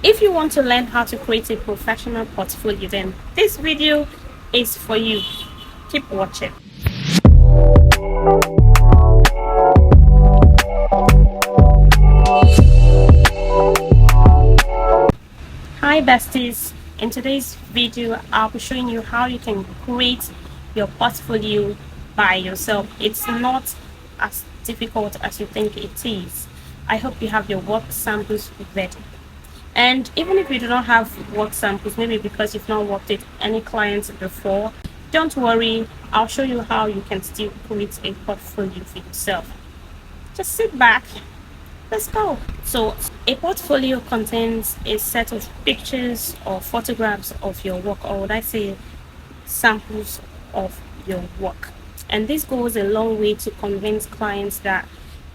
if you want to learn how to create a professional portfolio, then this video is for you. Keep watching. Hi besties, in today's video I'll be showing you how you can create your portfolio by yourself. It's not as difficult as you think it is. I hope you have your work samples ready. And even if you do not have work samples, maybe because you've not worked with any clients before, don't worry, I'll show you how you can still create a portfolio for yourself. Just sit back. Let's go. So a portfolio contains a set of pictures or photographs of your work, or would I say samples of your work. And this goes a long way to convince clients that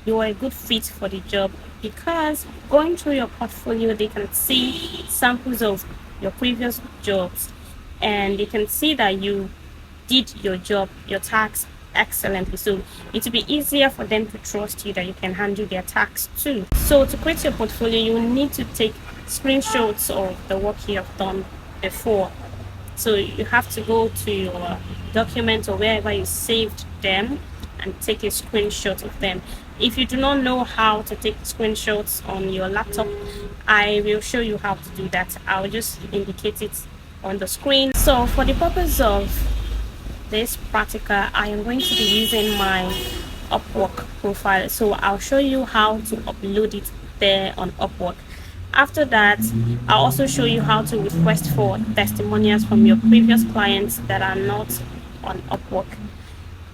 you are a good fit for the job, because going through your portfolio they can see samples of your previous jobs and they can see that you did your job, your tasks excellently, so it will be easier for them to trust you that you can handle their tasks too. So to create your portfolio, you need to take screenshots of the work you have done before. So you have to go to your documents or wherever you saved them and take a screenshot of them. If you do not know how to take screenshots on your laptop, I will show you how to do that. I'll just indicate it on the screen. So for the purpose of this practical, I am going to be using my Upwork profile, so I'll show you how to upload it there on Upwork. After that, I'll also show you how to request for testimonials from your previous clients that are not on Upwork.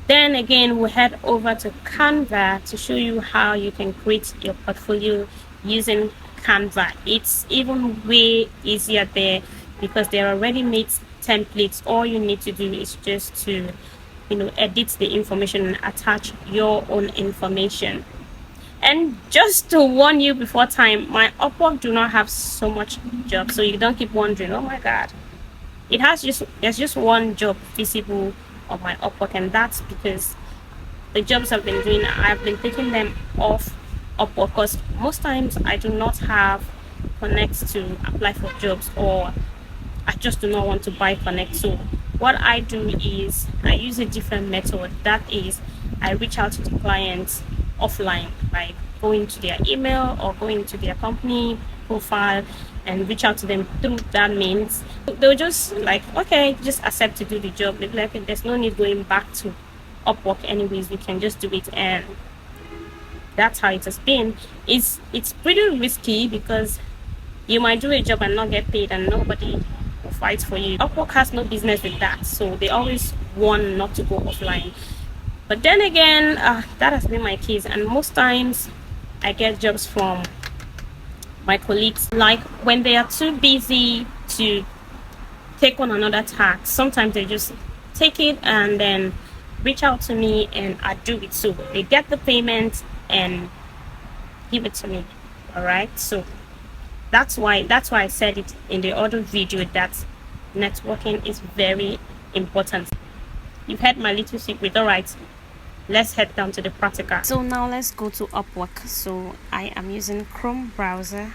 Then again, we'll head over to Canva to show you how you can create your portfolio using Canva. It's even way easier there because they're already made templates. All you need to do is just to edit the information and attach your own information. And just to warn you before time, my Upwork do not have so much jobs, so you don't keep wondering, oh my god, there's just one job visible on my Upwork, and that's because the jobs I've been doing, I've been taking them off Upwork because most times I do not have connects to apply for jobs, or I just do not want to buy connect. So what I do is I use a different method. That is, I reach out to the clients offline by going to their email or going to their company profile and reach out to them through that means. They'll just like, okay, just accept to do the job. They'll be like, there's no need going back to Upwork anyways, we can just do it. And that's how it has been. It's pretty risky because you might do a job and not get paid and nobody will fight for you. Upwork has no business with that, so they always want not to go offline. But then again, that has been my case, and most times I get jobs from my colleagues, like when they are too busy to take on another task. Sometimes they just take it and then reach out to me and I do it. So they get the payment and give it to me. All right, so that's why I said it in the other video that networking is very important. You've heard my little secret. All right, let's head down to the practical. So now let's go to Upwork. So I am using Chrome browser.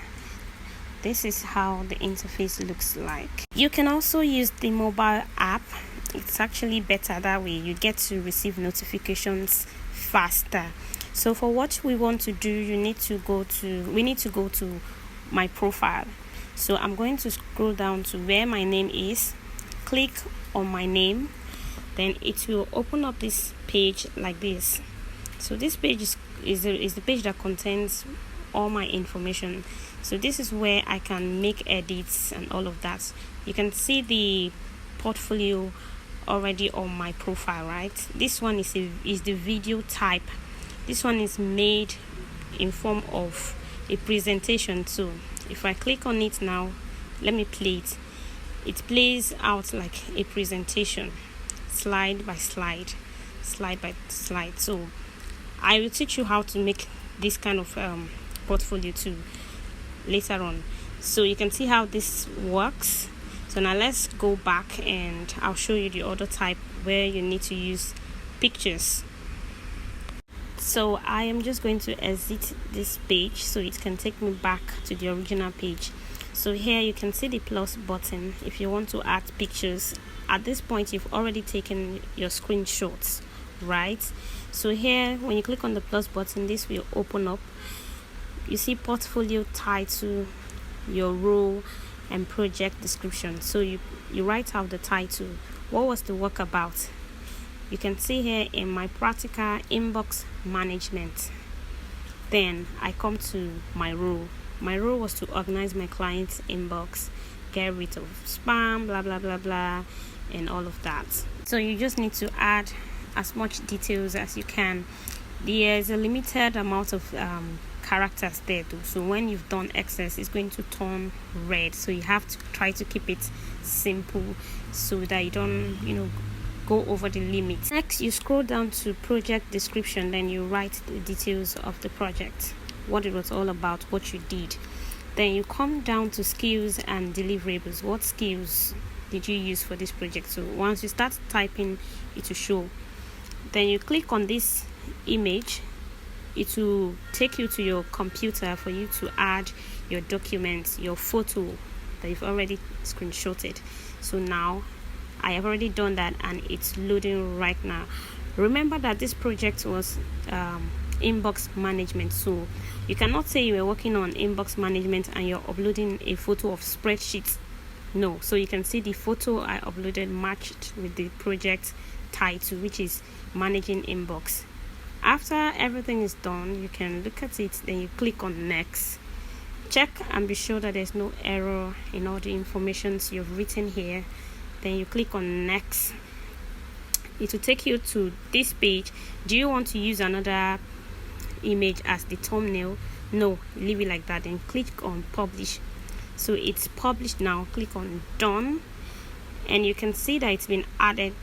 This is how the interface looks like. You can also use the mobile app. It's actually better that way. You get to receive notifications faster. So for what we want to do, we need to go to my profile. So I'm going to scroll down to where my name is, click on my name, then it will open up this page like this. So this page is the page that contains all my information. So this is where I can make edits and all of that. You can see the portfolio already on my profile, right? This one is the video type. This one is made in form of a presentation. So if I click on it now, let me play it. It plays out like a presentation, slide by slide, slide by slide. So I will teach you how to make this kind of portfolio too later on. So you can see how this works. So now let's go back and I'll show you the other type where you need to use pictures. So I am just going to exit this page so it can take me back to the original page. So here you can see the plus button if you want to add pictures. At this point you've already taken your screenshots, right? So here when you click on the plus button, this will open up. You see portfolio title, your role, and project description. So you write out the title. What was the work about? You can see here in my practical inbox management. Then I come to my role. My role was to organize my client's inbox, get rid of spam, blah blah blah blah, and all of that. So you just need to add as much details as you can. There's a limited amount of characters there too, so when you've done excess, it's going to turn red. So you have to try to keep it simple so that you don't go over the limit. Next, you scroll down to project description, then you write the details of the project, what it was all about, what you did. Then you come down to skills and deliverables. What skills did you use for this project? So once you start typing, it will show. Then you click on this image. It will take you to your computer for you to add your documents, your photo that you've already screenshotted. So now I have already done that and it's loading right now. Remember that this project was inbox management, so you cannot say you were working on inbox management and you're uploading a photo of spreadsheets. No, so you can see the photo I uploaded matched with the project title, which is managing inbox. After everything is done, you can look at it, then you click on next. Check and be sure that there's no error in all the information you've written here. Then you click on next. It will take you to this page. Do you want to use another image as the thumbnail? No, leave it like that. Then click on publish. So it's published now. Click on done, and you can see that it's been added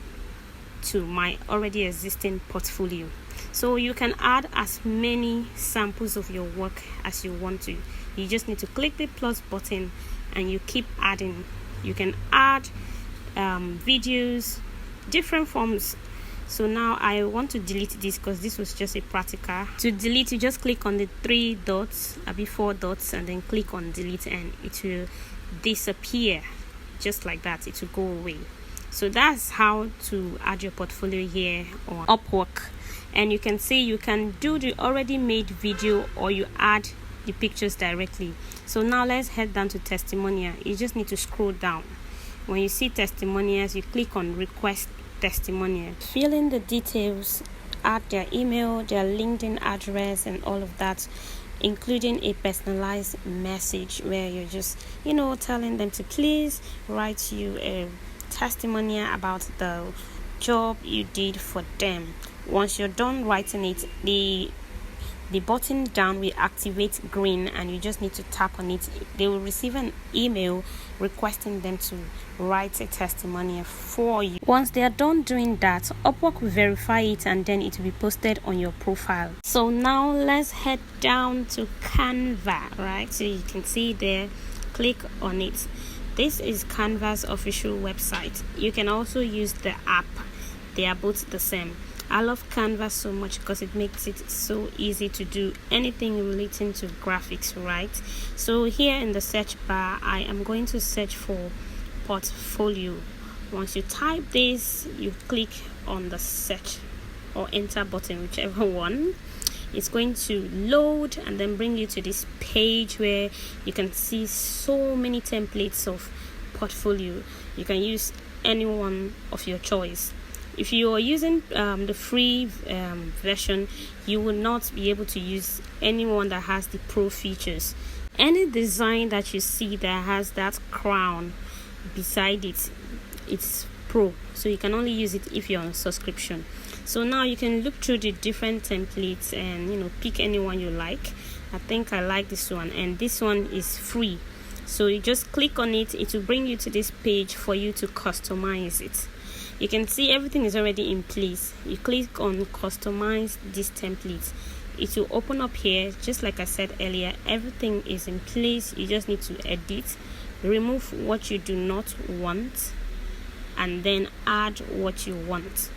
to my already existing portfolio. So you can add as many samples of your work as you want to. You just need to click the plus button and you keep adding. You can add videos, different forms. So now I want to delete this because this was just a practical. To delete, you just click on the 3 dots, four dots, and then click on delete, and it will disappear just like that. It will go away. So that's how to add your portfolio here on Upwork. And you can see you can do the already made video or you add the pictures directly. So now let's head down to testimonial. You just need to scroll down. When you see testimonials, you click on request testimonial. Fill in the details, add their email, their LinkedIn address, and all of that, including a personalized message where you're just telling them to please write you a testimonial about the job you did for them. Once you're done writing it, the button down will activate green and you just need to tap on it. They will receive an email requesting them to write a testimonial for you. Once they are done doing that, Upwork will verify it and then it will be posted on your profile. So now let's head down to Canva, right? So you can see there, click on it. This is Canva's official website. You can also use the app. They are both the same. I love Canva so much because it makes it so easy to do anything relating to graphics, right? So here in the search bar, I am going to search for portfolio. Once you type this, you click on the search or enter button, whichever one. It's going to load and then bring you to this page where you can see so many templates of portfolio. You can use any one of your choice. If you are using the free version, you will not be able to use anyone that has the pro features. Any design that you see that has that crown beside it, it's pro, so you can only use it if you're on a subscription. So now you can look through the different templates and pick any one you like. I think I like this one, and this one is free, so you just click on it. It will bring you to this page for you to customize it. You can see everything is already in place. You click on customize this template. It will open up here. Just like I said earlier, everything is in place. You just need to edit, remove what you do not want, and then add what you want.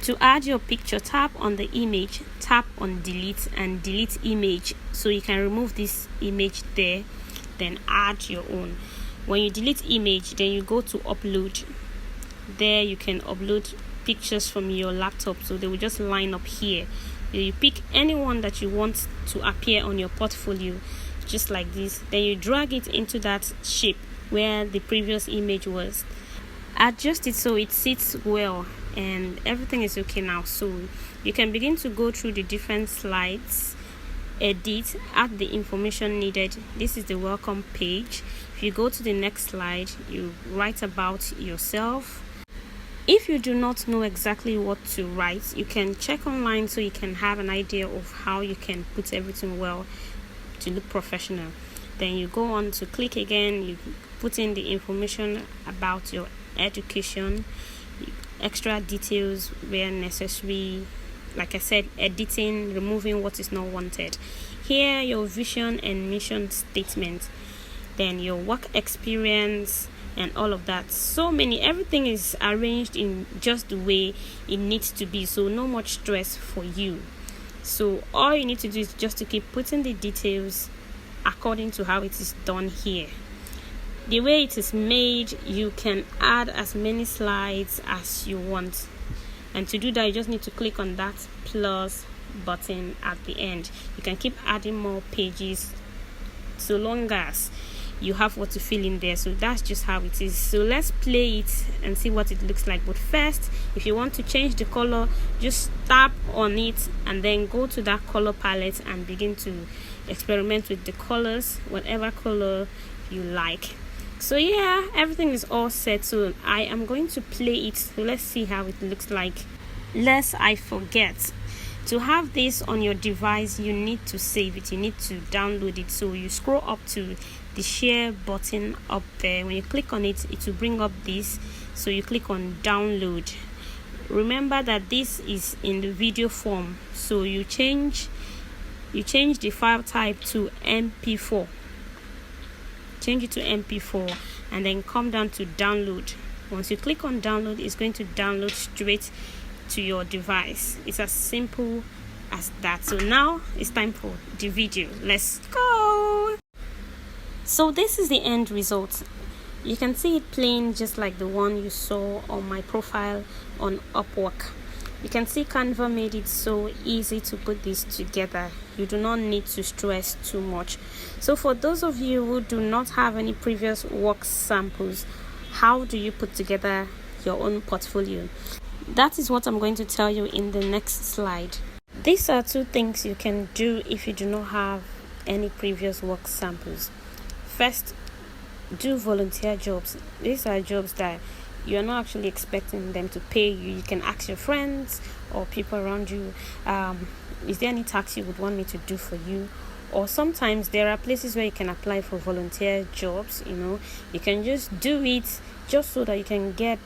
To add your picture, tap on the image, tap on delete, and delete image, so you can remove this image there. then add your own. When you delete image, then you go to upload. There you can upload pictures from your laptop, so they will just line up here. You pick anyone that you want to appear on your portfolio, just like this. Then you drag it into that shape where the previous image was. Adjust it so it sits well and everything is okay now. So you can begin to go through the different slides, edit, add the information needed. This is the welcome page. If you go to the next slide, you write about yourself. If you do not know exactly what to write, you can check online so you can have an idea of how you can put everything well to look professional. Then you go on to click again, you put in the information about your education, extra details where necessary. Like I said, editing, removing what is not wanted. Here, your vision and mission statement. Then your work experience and all of that. So many, everything is arranged in just the way it needs to be, so no much stress for you. So all you need to do is just to keep putting the details according to how it is done here. The way it is made, you can add as many slides as you want, and to do that you just need to click on that plus button at the end. You can keep adding more pages so long as you have what to fill in there. So that's just how it is. So let's play it and see what it looks like. But first, if you want to change the color, just tap on it and then go to that color palette and begin to experiment with the colors, whatever color you like. So yeah, everything is all set. So I am going to play it. So let's see how it looks like. Lest I forget, to have this on your device, you need to save it, you need to download it. So you scroll up to the share button up there. When you click on it, it will bring up this. So you click on download. Remember that this is in the video form, so you change the file type to MP4. Change it to MP4 and then come down to download. Once you click on download, it's going to download straight to your device. It's as simple as that. So now it's time for the video. Let's go. So this is the end result. You can see it playing just like the one you saw on my profile on Upwork. You can see Canva made it so easy to put this together. You do not need to stress too much. So for those of you who do not have any previous work samples, how do you put together your own portfolio? That is what I'm going to tell you in the next slide. These are two things you can do if you do not have any previous work samples. First, do volunteer jobs. These are jobs that you're not actually expecting them to pay you. You can ask your friends or people around you, is there any task you would want me to do for you? Or sometimes there are places where you can apply for volunteer jobs. You can just do it just so that you can get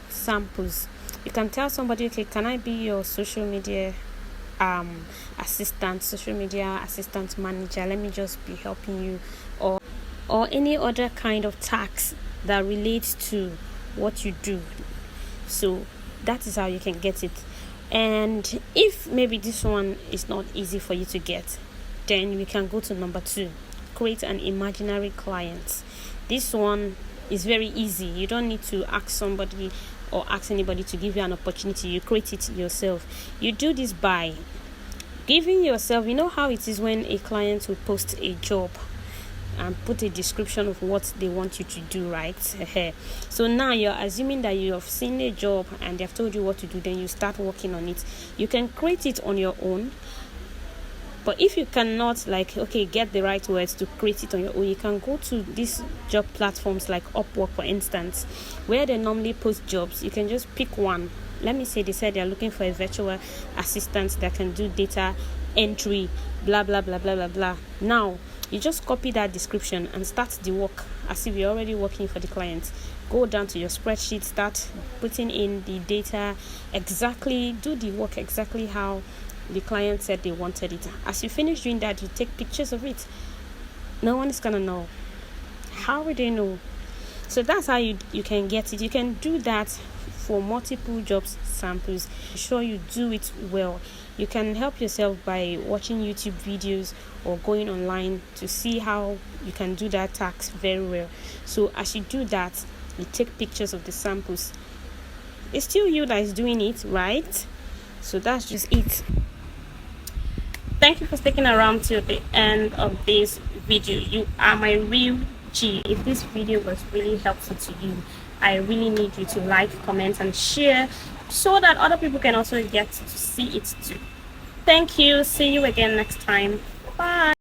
samples. You can tell somebody, okay, can I be your social media social media assistant manager? Let me just be helping you, or any other kind of task that relates to what you do. So that is how you can get it. And if maybe this one is not easy for you to get, then we can go to number 2, create an imaginary client. This one is very easy. You don't need to ask somebody or ask anybody to give you an opportunity. You create it yourself. You do this by giving yourself, you know how it is when a client will post a job and put a description of what they want you to do, right? So now you're assuming that you have seen a job and they've told you what to do, then you start working on it. You can create it on your own, but if you cannot get the right words to create it on your own, you can go to these job platforms like Upwork, for instance, where they normally post jobs. You can just pick one. Let me say they said they're looking for a virtual assistant that can do data entry, blah blah blah blah blah blah. Now you just copy that description and start the work as if you're already working for the client. Go down to your spreadsheet, start putting in the data exactly, do the work exactly how the client said they wanted it. As you finish doing that, you take pictures of it. No one is gonna know. How would they know? So that's how you can get it. You can do that for multiple job samples. Ensure you do it well. You can help yourself by watching YouTube videos or going online to see how you can do that task very well. So as you do that, you take pictures of the samples. It's still you that is doing it, right? So that's just it. Thank you for sticking around till the end of this video. You are my real G. If this video was really helpful to you, I really need you to like, comment, and share so that other people can also get to see it too. Thank you. See you again next time. Bye.